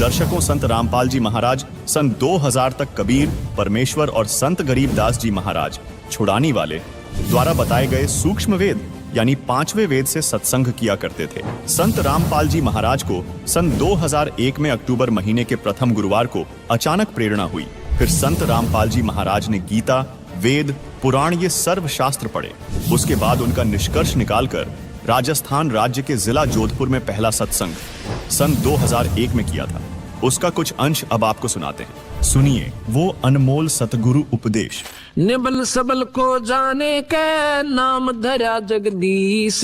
दर्शकों, संत रामपाल जी महाराज सन 2000 तक कबीर, परमेश्वर और संत गरीबदास जी महाराज छुड़ानी वाले द्वारा बताए गए सूक्ष्म वेद यानी 5वें वेद से सत्संग किया करते थे। संत रामपाल जी महाराज को सन 2001 में अक्टूबर महीने के प्रथम गुरुवार को अचानक प्रेरणा हुई। फिर संत रामपाल जी महाराज ने गीता, वेद, पुराण ये सर्व शास्त्र पढ़े। उसके बाद उनका निष्कर्ष निकालकर राजस्थान राज्य के जिला जोधपुर में पहला सत्संग सन 2001 में किया था। उसका कुछ अंश अब आपको सुनाते हैं, सुनिए वो अनमोल सतगुरु उपदेश। निबल सबल को जाने के नाम धरा जगदीश,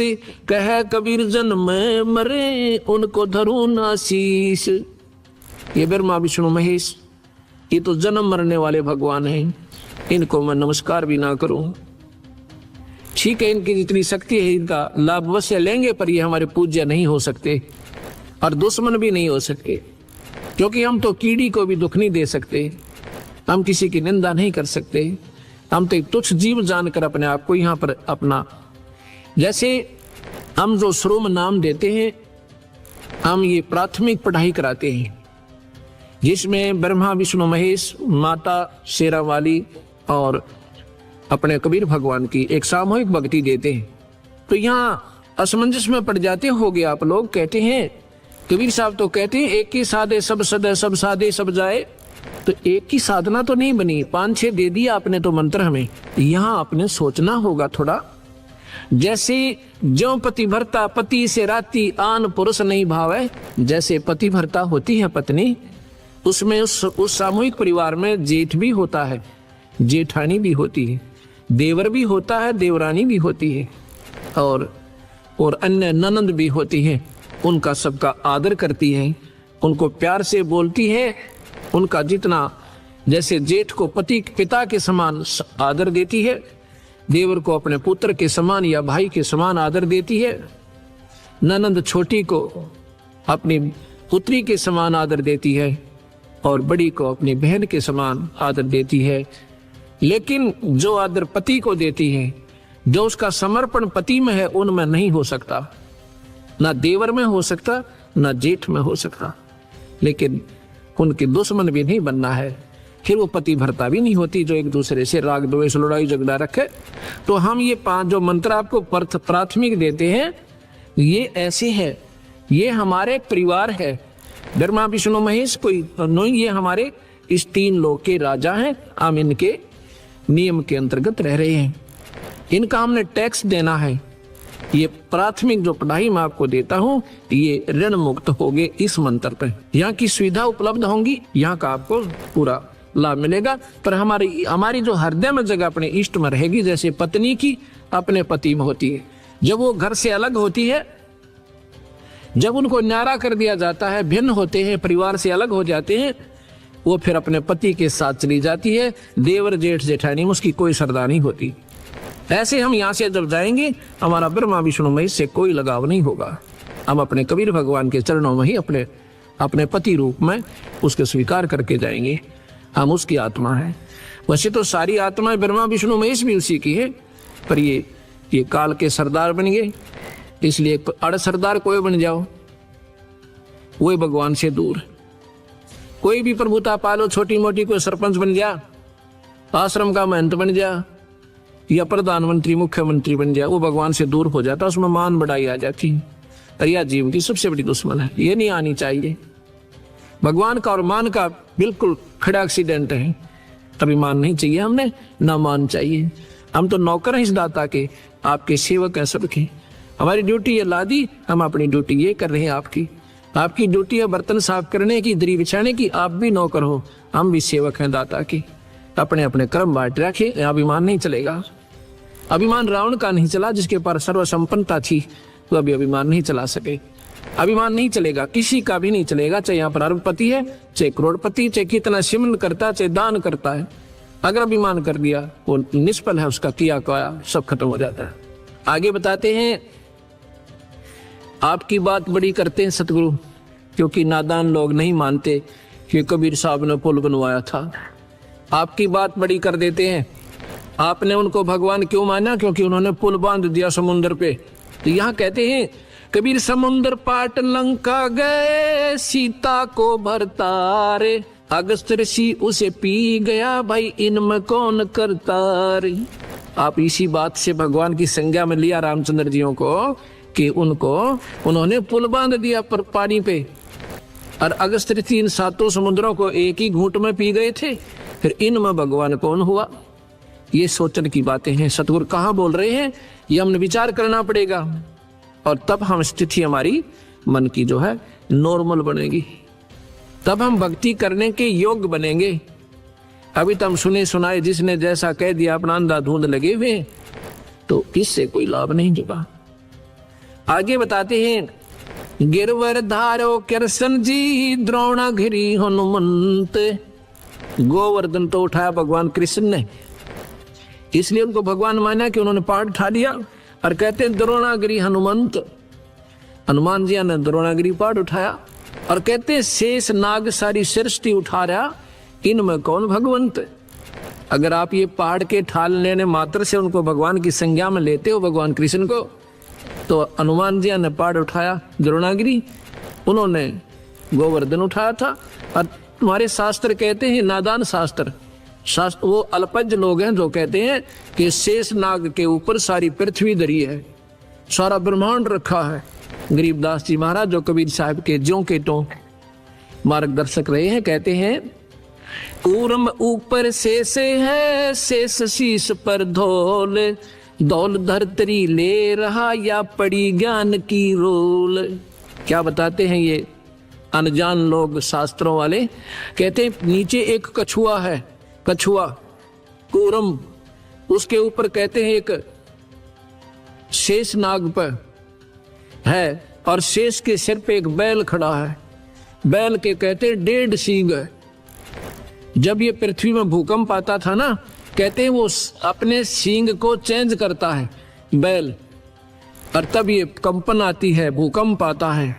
कह कबीर जन्म मरे उनको धरू ना शीश। ये ब्रह्मा विष्णु महेश, ये तो जन्म मरने वाले भगवान हैं, इनको मैं नमस्कार भी ना करूं। ठीक है, इनकी जितनी शक्ति है इनका लाभ अवश्य लेंगे, पर ये हमारे पूज्य नहीं हो सकते और दुश्मन भी नहीं हो सकते, क्योंकि हम तो कीड़ी को भी दुख नहीं दे सकते, हम किसी की निंदा नहीं कर सकते, हम तो एक तुच्छ जीव जानकर अपने आप को यहाँ पर अपना, जैसे हम जो श्रोम नाम देते हैं, हम ये प्राथमिक पढ़ाई कराते हैं जिसमें ब्रह्मा विष्णु महेश, माता शेरावाली और अपने कबीर भगवान की एक सामूहिक भक्ति देते हैं। तो यहाँ असमंजस में पड़ जाते होगे आप लोग। कहते हैं कबीर साहब तो कहते हैं एक ही साधे सब सदे, सब साधे सब जाए। तो एक ही साधना तो नहीं बनी, 5-6 दे दिया आपने तो मंत्र हमें। यहाँ आपने सोचना होगा थोड़ा, जैसे ज्यों पति भरता पति से राती आन पुरुष नहीं भावे, जैसे पति भरता होती है पत्नी, उसमें उस सामूहिक परिवार में जेठ भी होता है, जेठानी भी होती है, देवर भी होता है, देवरानी भी होती है, और अन्य ननंद भी होती है। उनका सबका आदर करती है, उनको प्यार से बोलती है, उनका जितना, जैसे जेठ को पति पिता के समान आदर देती है, देवर को अपने पुत्र के समान या भाई के समान आदर देती है, ननंद छोटी को अपनी पुत्री के समान आदर देती है, और बड़ी को अपनी बहन के समान आदर देती है। लेकिन जो आदर पति को देती है, जो उसका समर्पण पति में है, उनमें नहीं हो सकता, ना देवर में हो सकता, ना जेठ में हो सकता। लेकिन उनके दुश्मन भी नहीं बनना है, फिर वो पति भरता भी नहीं होती जो एक दूसरे से राग द्वेष लड़ाई झगड़ा रखे। तो हम ये 5 जो मंत्र आपको प्राथमिक देते हैं, ये ऐसे है, ये हमारे परिवार है। ब्रह्मा विष्णु महेश कोई नहीं, ये हमारे इस 3 लोक के राजा हैं। हम इनके नियम के अंतर्गत रह रहे हैं, इनका हमने टैक्स देना है। ये प्राथमिक जो पढ़ाई मैं आपको देता हूँ, ये ऋण मुक्त होगे इस मंत्र पे। यहाँ की सुविधा उपलब्ध होंगी, यहाँ का आपको पूरा लाभ मिलेगा। पर हमारी जो हृदय में जगह अपने इष्ट में रहेगी, जैसे पत्नी की अपने पति में होती है। जब वो घर से अलग होती है, जब उनको न्यारा कर दिया जाता है, भिन्न होते हैं, परिवार से अलग हो जाते हैं, वो फिर अपने पति के साथ चली जाती है। देवर जेठ जेठानी में उसकी कोई सरदा नहीं होती। ऐसे हम यहाँ से जब जाएंगे, हमारा ब्रह्मा विष्णु महेश से कोई लगाव नहीं होगा। हम अपने कबीर भगवान के चरणों में ही अपने पति रूप में उसके स्वीकार करके जाएंगे। हम उसकी आत्मा है। वैसे तो सारी आत्माएं ब्रह्मा विष्णु महेश भी उसी की है, पर ये काल के सरदार बन गए, इसलिए अड़ सरदार कोई बन जाओ, वही भगवान से दूर। कोई भी प्रभुता पालो, छोटी मोटी, कोई सरपंच बन जा, आश्रम का महंत बन जा, या प्रधानमंत्री मुख्यमंत्री बन जाए, वो भगवान से दूर हो जाता, उसमें मान बढ़ाई आ जाती। और यह जीव की सबसे बड़ी दुश्मन है, ये नहीं आनी चाहिए। भगवान का और मान का बिल्कुल खड़ा एक्सीडेंट है। अभिमान नहीं चाहिए हमने, ना मान चाहिए। हम तो नौकर हैं इस दाता के, आपके सेवक हैं सबके। हमारी ड्यूटी है लादी, हम अपनी ड्यूटी ये कर रहे हैं। आपकी ड्यूटी है बर्तन साफ करने की, दरी बिछाने की। आप भी नौकर हो, हम भी सेवक हैं दाता की। अपने अपने कर्म बांट रखे, अभिमान नहीं चलेगा। अभिमान रावण का नहीं चला, जिसके पास सर्वसंपन्नता थी, तो अभी अभिमान नहीं चला सके। अभिमान नहीं चलेगा, किसी का भी नहीं चलेगा, चाहे यहाँ पर अरबपति है, चाहे करोड़पति, चाहे कितना सिमन करता, चाहे दान करता है। अगर अभिमान कर दिया, वो निष्फल है, उसका किया क्या सब खत्म हो जाता है। आगे बताते हैं, आपकी बात बड़ी करते हैं सतगुरु, क्योंकि नादान लोग नहीं मानते कि कबीर साहब ने पुल बनवाया था। आपकी बात बड़ी कर देते हैं। आपने उनको भगवान क्यों माना? क्योंकि उन्होंने पुल बांध दिया समुद्र पे। तो यहाँ कहते हैं कबीर समुद्र पाट लंका गए, सीता को भरतारे, अगस्त ऋषि उसे पी गया, भाई इनमें कौन करता रे। आप इसी बात से भगवान की संज्ञा में लिया रामचंद्र जियों को कि उन्होंने पुल बांध दिया पर पानी पे, और अगस्त ऋषि इन 7 समुद्रों को एक ही घूंट में पी गए थे, फिर इनमें भगवान कौन हुआ। ये सोचने की बातें हैं। सतगुरु कहाँ बोल रहे हैं, ये हमने विचार करना पड़ेगा, और तब हम स्थिति हमारी मन की जो है नॉर्मल बनेगी, तब हम भक्ति करने के योग्य बनेंगे। अभी तो हम सुने सुनाए जिसने जैसा कह दिया, अपना अंधाधुंध लगे हुए, तो इससे कोई लाभ नहीं जुड़ा। आगे बताते हैं, गिरवर धारो कृष्ण जी, द्रोणागिरी हनुमंत। गोवर्धन तो उठाया भगवान कृष्ण ने, इसलिए उनको भगवान माना कि उन्होंने पहाड़ उठा लिया, और कहते हैं द्रोणागिरी हनुमंत, हनुमान जी ने द्रोणागिरी पहाड़ उठाया। और कहते हैं शेष नाग सारी सृष्टि उठा रहा, इनमें कौन भगवंत। अगर आप ये पहाड़ के ठाल लेने मात्र से उनको भगवान की संज्ञा में लेते हो, भगवान कृष्ण को, तो हनुमान जी ने पहाड़ उठाया द्रोणागिरी, उन्होंने गोवर्धन उठाया था। और तुम्हारे शास्त्र कहते हैं, नादान शास्त्र वो अल्पज्ञ लोग हैं जो कहते हैं कि शेष नाग के ऊपर सारी पृथ्वी धरी है, सारा ब्रह्मांड रखा है। गरीबदास जी महाराज जो कबीर साहब के ज्यों के त्यों मार्गदर्शक रहे हैं, कहते हैं, कूर्म ऊपर शेष है, शेष शीश पर धौल, दौल धरतरी ले रहा, या पड़ी ज्ञान की रोल। क्या बताते हैं ये अनजान लोग शास्त्रों वाले, कहते हैं नीचे एक कछुआ है, कछुआ कूर्म, उसके ऊपर कहते हैं एक शेष नाग पर है, और शेष के सिर पे एक बैल खड़ा है, बैल के कहते हैं 1.5 सींग है। जब ये पृथ्वी में भूकंप आता था ना, कहते हैं वो अपने सींग को चेंज करता है बैल, और तब ये कंपन आती है, भूकंप आता है।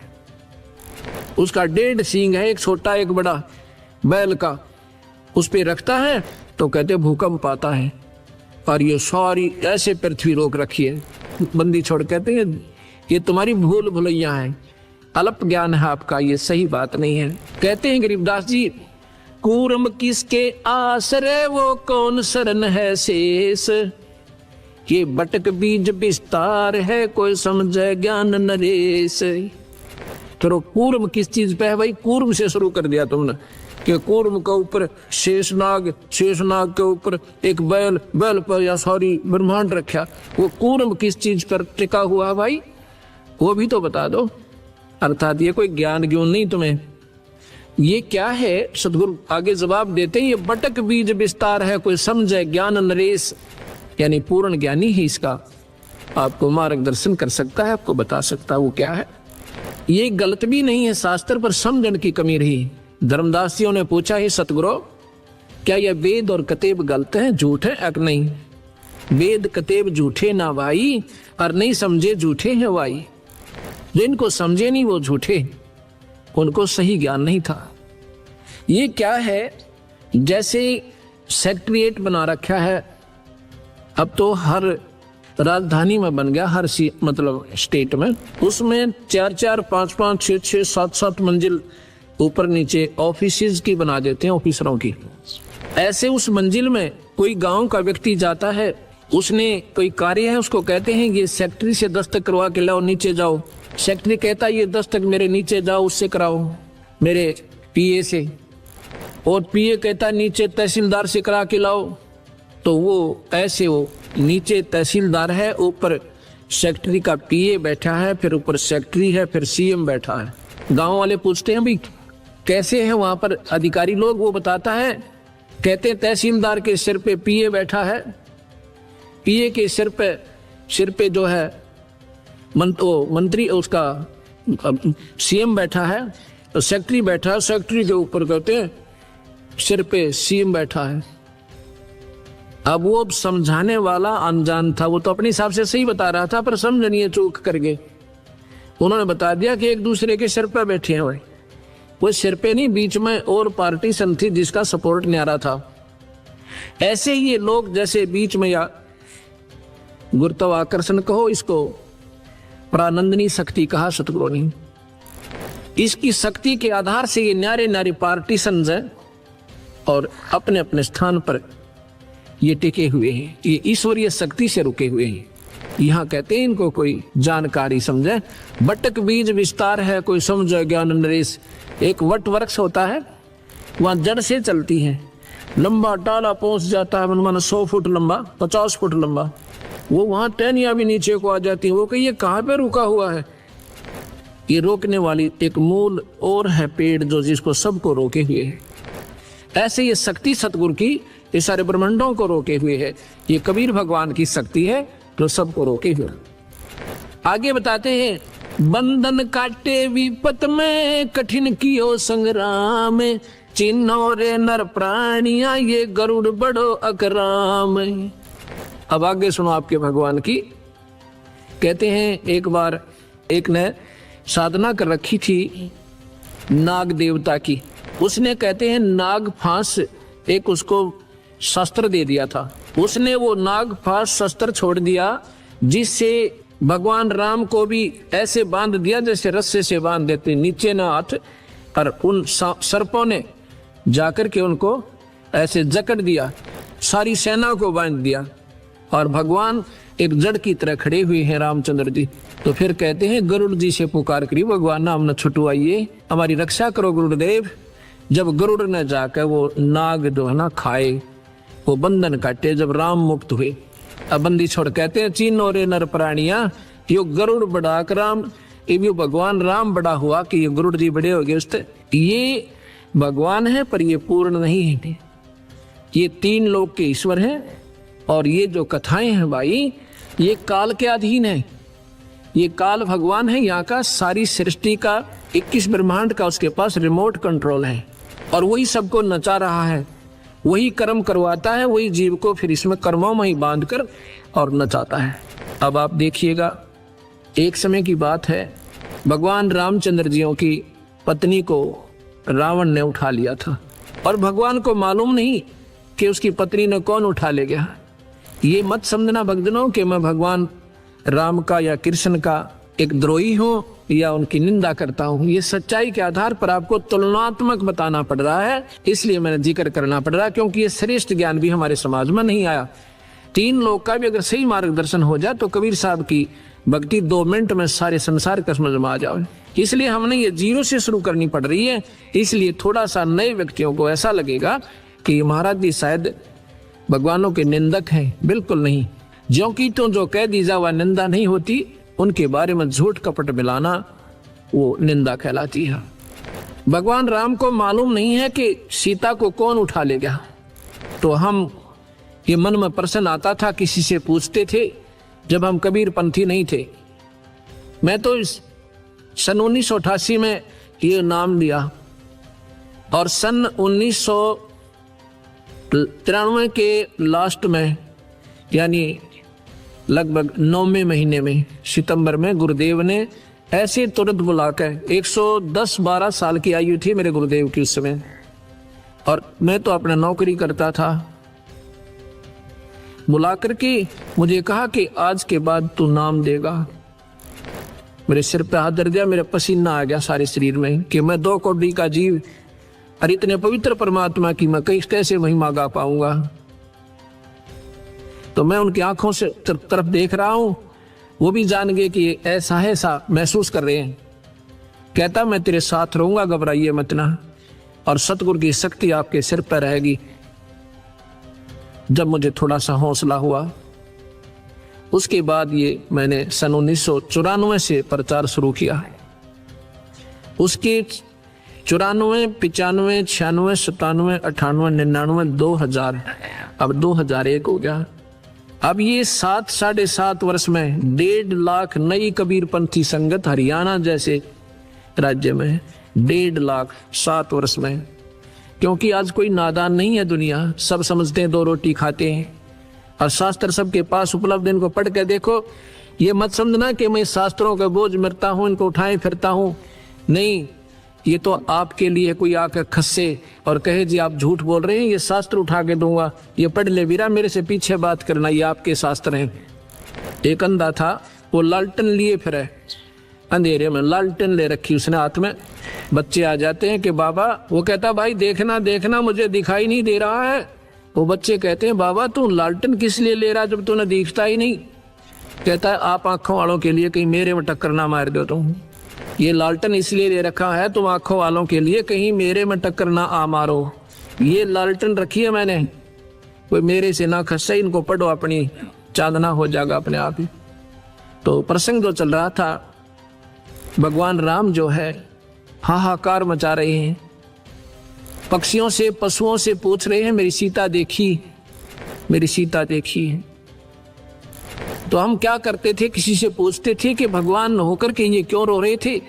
उसका 1.5 सींग है, एक छोटा एक बड़ा बैल का, उस पे रखता है तो कहते भूकंप आता है। और ये सारी ऐसे पृथ्वी रोक रखी है, बंदी छोड़, कहते हैं ये तुम्हारी भूल भुलैया है, अल्प ज्ञान है आपका, ये सही बात नहीं है। कहते हैं गरीबदास जी, कूर्म किसके आसरे, वो कौन शरण है शेष, ये बटक बीज विस्तार है, कोई समझे ज्ञान नरेश। तो कूर्म किस चीज पे है भाई, कूर्म से शुरू कर दिया तुमने कि कूर्म के ऊपर शेषनाग, शेषनाग के ऊपर एक बैल, बैल पर या सॉरी ब्रह्मांड रखा, वो कूर्म किस चीज पर टिका हुआ भाई, वो भी तो बता दो। अर्थात ये कोई ज्ञान ज्ञान नहीं तुम्हें, ये क्या है। सदगुरु आगे जवाब देते हैं, ये बटक बीज विस्तार है, कोई समझे ज्ञान नरेश, यानी पूर्ण ज्ञानी ही इसका आपको मार्गदर्शन कर सकता है, आपको बता सकता है वो क्या है। ये गलत भी नहीं है, शास्त्र पर समझण की कमी रही। धर्मदासियों ने पूछा, ही सतगुरु क्या यह वेद और कतेब गलत है, झूठ है या नहीं। वेद कतेब झूठे ना भाई, और नहीं समझे झूठे हैं भाई। जिनको समझे नहीं वो झूठे, उनको सही ज्ञान नहीं था। ये क्या है, जैसे सेक्रेटरीट बना रखा है, अब तो हर राजधानी में बन गया, हर मतलब स्टेट में, उसमें 4-4, 5-5, 6-6, 7-7 मंजिल ऊपर नीचे ऑफिसेज की बना देते हैं, ऑफिसरों की। ऐसे उस मंजिल में कोई गांव का व्यक्ति जाता है, उसने कोई कार्य है, उसको कहते हैं ये सेक्रेटरी से दस्तक करवा के लाओ, नीचे जाओ। सेक्रेटरी कहता है ये दस्तक मेरे नीचे जाओ, उससे कराओ, मेरे पीए से। और पीए कहता नीचे तहसीलदार से करा के लाओ। तो वो ऐसे वो नीचे तहसीलदार है, ऊपर सेक्रेटरी का पीए बैठा है, फिर ऊपर सेक्रेटरी है, फिर सीएम बैठा है। गांव वाले पूछते हैं भाई कैसे है वहां पर अधिकारी लोग, वो बताता है, कहते हैं तहसीलदार के सिर पे पीए बैठा है, पीए के सिर पे जो है मंत्री, उसका सीएम बैठा है, तो सेक्रेटरी बैठा है, सेक्रेटरी के ऊपर कहते हैं सिर पे सीएम बैठा है। अब वो समझाने वाला अनजान था, वो तो अपने हिसाब से सही बता रहा था, पर समझ नहीं चूक कर गए। उन्होंने बता दिया कि एक दूसरे के सिर पे बैठे हैं भाई। वो सिर पे नहीं, बीच में और पार्टी सन थी जिसका सपोर्ट नहीं आ रहा था। ऐसे ही ये लोग जैसे बीच में, या गुरुत्वाकर्षण कहो इसको, प्रानंदनी शक्ति कहा सतगुरु ने। इसकी शक्ति के आधार से ये न्यारे न्यारे पार्टीशंस हैं और अपने अपने स्थान पर ये टिके हुए हैं, ये ईश्वरीय शक्ति से रुके हुए हैं। यहाँ कहते हैं इनको कोई जानकारी समझे, बटक बीज विस्तार है कोई समझो ज्ञान नरेश। एक वट वृक्ष होता है, वहाँ जड़ से चलती है, लंबा टाला पहुंच जाता है, मन 100 फुट लंबा, 50 फुट लंबा, वो वहाँ टहनियाँ भी नीचे को आ जाती है। वो कहिए कहाँ पे रुका हुआ है? ये रोकने वाली एक मूल और है पेड़ जो जिसको सबको रोके हुए है। ऐसे ये शक्ति सतगुरु की ये सारे ब्रह्मांडों को रोके हुए है। ये कबीर भगवान की शक्ति है जो सबको रोके हुए। आगे बताते हैं, बंधन काटे विपत में कठिन कियो संग्राम, चिन्हो रे नर प्राणिया ये गरुड़ बड़ो अकराम। अब आगे सुनो आपके भगवान की। कहते हैं एक बार एक ने साधना कर रखी थी नाग देवता की। उसने कहते हैं नाग फांस एक उसको शस्त्र दे दिया था। उसने वो नाग फांस शस्त्र छोड़ दिया, जिससे भगवान राम को भी ऐसे बांध दिया जैसे रस्से से बांध देते, नीचे ना हाथ। और उन सर्पों ने जाकर के उनको ऐसे जकड़ दिया, सारी सेना को बांध दिया और भगवान एक जड़ की तरह खड़े हुए हैं रामचंद्र जी। तो फिर कहते हैं गरुड़ जी से पुकार करी, भगवान नाम न छुटवाइए, हमारी रक्षा करो गुरुदेव। जब गरुड़ ने जाकर वो नाग जो है ना खाए, वो बंधन काटे, जब राम मुक्त हुए, अब बंदी छोड़। कहते हैं चीनो रे नर प्राणिया, यो गरुड़ बड़ा राम, ये भगवान राम बड़ा हुआ कि ये गरुड़ जी बड़े हो गए। उससे ये भगवान है पर ये पूर्ण नहीं है, ये 3 लोक के ईश्वर हैं। और ये जो कथाएं हैं भाई, ये काल के अधीन है। ये काल भगवान है यहाँ का, सारी सृष्टि का 21 ब्रह्मांड का उसके पास रिमोट कंट्रोल है और वही सबको नचा रहा है, वही कर्म करवाता है, वही जीव को फिर इसमें कर्मों में ही बांध कर और नचाता है। अब आप देखिएगा, एक समय की बात है, भगवान रामचंद्र जियों की पत्नी को रावण ने उठा लिया था और भगवान को मालूम नहीं कि उसकी पत्नी ने कौन उठा ले गया। ये मत समझना भक्तजनों कि मैं भगवान राम का या कृष्ण का एक द्रोही हूं या उनकी निंदा करता हूं। ये सच्चाई के आधार पर आपको तुलनात्मक बताना पड़ रहा है, इसलिए मैंने जिक्र करना पड़ रहा है, क्योंकि ये श्रेष्ठ ज्ञान भी हमारे समाज में नहीं आया। 3 लोग का भी अगर सही मार्गदर्शन हो जाए तो कबीर साहब की भक्ति 2 मिनट में सारे संसार का समझ में आ जाए। इसलिए हमने ये 0 से शुरू करनी पड़ रही है। इसलिए थोड़ा सा नए व्यक्तियों को ऐसा लगेगा कि महाराज जी शायद भगवानों के निंदक हैं, बिल्कुल नहीं। ज्यों की तो जो कह दी जा वह निंदा नहीं होती, उनके बारे में झूठ कपट मिलाना वो निंदा कहलाती है। भगवान राम को मालूम नहीं है कि सीता को कौन उठा ले गया, तो हम ये मन में प्रश्न आता था, किसी से पूछते थे जब हम कबीर पंथी नहीं थे। मैं तो सन 1988 में ये नाम लिया और सन 1993 के लास्ट में, यानी लगभग 9वें महीने में, सितंबर में, गुरुदेव ने ऐसे तुरंत बुलाकर, 110-12 साल की आयु थी मेरे गुरुदेव की उस समय, और मैं तो अपना नौकरी करता था, बुला करके मुझे कहा कि आज के बाद तू नाम देगा। मेरे सिर पे हाथ धर दिया, मेरा पसीना आ गया सारे शरीर में कि मैं 2 कौड़ी का जीव और इतने पवित्र परमात्मा की मैं कैसे महिमा गा पाऊंगा। तो मैं उनकी आंखों से तरफ देख रहा हूं, वो भी जान गए कि ऐसा है, ऐसा महसूस कर रहे हैं। कहता मैं तेरे साथ रहूंगा, घबराइए मत ना, और सतगुरु की शक्ति आपके सिर पर रहेगी। जब मुझे थोड़ा सा हौसला हुआ, उसके बाद ये मैंने सन 1994 से प्रचार शुरू किया। उसके 94, 95, 96, 97, 98, 99, 2000, अब 2001 हो गया। अब ये 7-7.5 वर्ष में 1.5 लाख नई कबीरपंथी संगत हरियाणा जैसे राज्य में, 1.5 लाख 7 वर्ष में। क्योंकि आज कोई नादान नहीं है दुनिया, सब समझते हैं 2 रोटी खाते हैं और शास्त्र सबके पास उपलब्ध। इनको पढ़ के देखो, ये मत समझना कि मैं शास्त्रों का बोझ मरता हूं, इनको उठाए फिरता हूं, नहीं। ये तो आपके लिए कोई आकर खस्से और कहे जी आप झूठ बोल रहे हैं, ये शास्त्र उठा के दूंगा, ये पढ़ ले वीरा, मेरे से पीछे बात करना, ये आपके शास्त्र हैं। एक अंधा था, वो लालटन लिए फिरे, अंधेरे में लालटेन ले रखी उसने हाथ में। बच्चे आ जाते हैं कि बाबा, वो कहता भाई देखना देखना मुझे दिखाई नहीं दे रहा है। वो बच्चे कहते हैं बाबा तू लालटेन किस लिए ले रहा जब तूने दिखता ही नहीं। कहता है आप आंखों वालों के लिए कहीं मेरे में टक्कर ना मार दो तुम। ये लालटेन इसलिए ले रखा है तुम आंखों वालों के लिए कहीं मेरे में टक्कर ना आ मारो। ये लालटेन रखी है मैंने, कोई मेरे से ना खसे, इनको पढ़ो अपनी चांदना हो जाएगा अपने आप ही। तो प्रसंग जो चल रहा था, भगवान राम जो है हाहाकार मचा रहे हैं, पक्षियों से पशुओं से पूछ रहे हैं मेरी सीता देखी, मेरी सीता देखी है। तो हम क्या करते थे, किसी से पूछते थे कि भगवान होकर के ये क्यों रो रहे थे,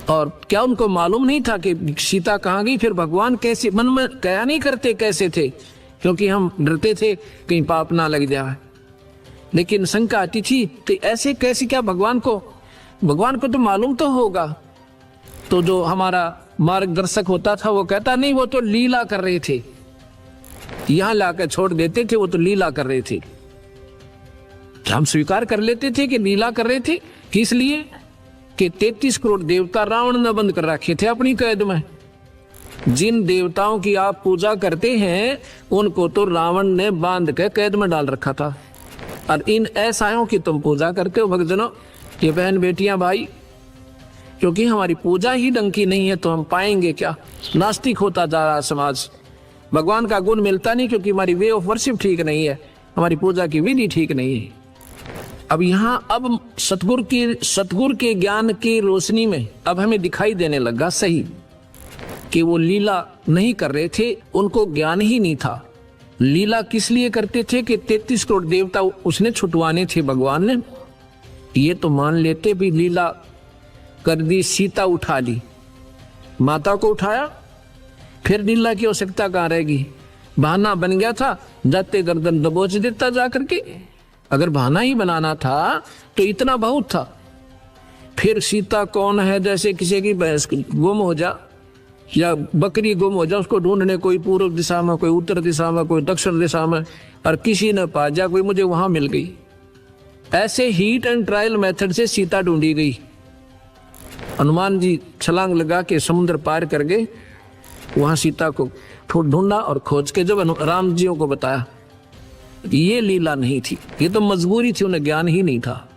और क्या उनको मालूम नहीं था कि सीता कहाँ गई। फिर भगवान कैसे, मन में क्या नहीं करते कैसे थे, क्योंकि हम डरते थे कहीं पाप ना लग जाए। लेकिन शंका आती थी तो ऐसे कैसे, क्या भगवान को तो मालूम तो होगा। तो जो हमारा मार्गदर्शक होता था वो कहता नहीं वो तो लीला कर रहे थे, यहां लाकर छोड़ देते थे, वो तो लीला कर रहे थे। हम स्वीकार कर लेते थे कि लीला कर रहे थे, किस लिए कि 33 करोड़ देवता रावण ने बंद कर रखे थे अपनी कैद में। जिन देवताओं की आप पूजा करते हैं उनको तो रावण ने बांध के कैद में डाल रखा था, और इन ऐसाओं की तुम पूजा करते हो। भक्तजनों, ये बहन बेटियां भाई, क्योंकि हमारी पूजा ही ढंग की नहीं है तो हम पाएंगे क्या। नास्तिक होता जा रहा समाज, भगवान का गुण मिलता नहीं क्योंकि हमारी वे ऑफ वर्शिप ठीक नहीं है, हमारी पूजा की विधि ठीक नहीं है। अब अब सतगुरु के ज्ञान की रोशनी में अब हमें दिखाई देने लगा सही कि वो लीला नहीं कर रहे थे, उनको ज्ञान ही नहीं था। लीला किस लिए करते थे कि 33 करोड़ देवता उसने छुटवाने थे भगवान ने। ये तो मान लेते भी लीला कर दी, सीता उठा ली, माता को उठाया, फिर लीला की आवश्यकता कहाँ रहेगी। बहाना बन गया था, जाते गर्दन दबोच देता जा करके। अगर बहाना ही बनाना था तो इतना बहुत था। फिर सीता कौन है, जैसे किसी की भैंस गुम हो जा या बकरी गुम हो जा, उसको ढूंढने कोई पूर्व दिशा में, कोई उत्तर दिशा में, कोई दक्षिण दिशा में, और किसी ने पा जा, कोई मुझे वहां मिल गई। ऐसे हीट एंड ट्रायल मेथड से सीता ढूंढी गई। हनुमान जी छलांग लगा के समुद्र पार कर गए, वहां सीता को ढूंढा और खोज के जब राम जी को बताया। ये लीला नहीं थी, ये तो मजबूरी थी, उन्हें ज्ञान ही नहीं था।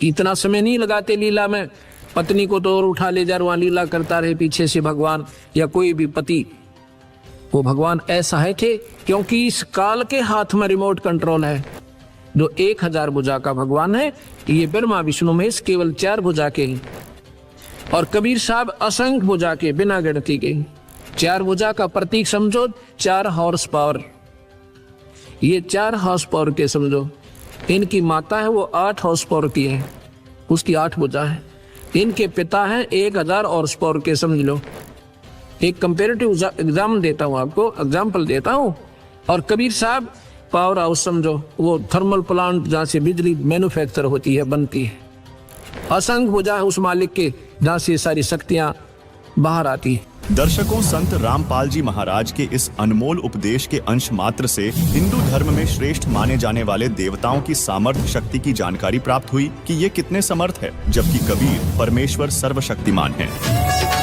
इतना समय नहीं लगाते लीला में, पत्नी को तो और उठा ले जा, वहां लीला करता रहे पीछे से भगवान या कोई भी पति। वो भगवान ऐसा है थे क्योंकि इस काल के हाथ में रिमोट कंट्रोल है। जो 1000 भुजा का भगवान है, ये ब्रह्मा विष्णु महेश केवल 4 भुजा के हैं, और कबीर साहब असंख्य भुजा के, बिना गिनती के। 4 भुजा का प्रतीक समझो, 4 हॉर्स पावर। ये 4 हॉर्स पावर के समझो। इनकी माता है वो 8 हॉर्स पावर की है, उसकी 8 भुजा है। इनके पिता हैं 1000 हॉर्स पावर के, समझ लो। एक कंपेरेटिव एग्जाम देता हूँ आपको, एग्जाम्पल देता हूँ। और कबीर साहब पावर हाउस समझो, वो थर्मल प्लांट जहाँ से बिजली मैन्युफैक्चर होती है, बनती है। असंख्य भुजा है उस मालिक के, जहाँ से सारी शक्तियाँ बाहर आती है। दर्शकों, संत रामपाल जी महाराज के इस अनमोल उपदेश के अंश मात्र से हिंदू धर्म में श्रेष्ठ माने जाने वाले देवताओं की सामर्थ्य शक्ति की जानकारी प्राप्त हुई कि ये कितने समर्थ है, जबकि कबीर परमेश्वर सर्वशक्तिमान है।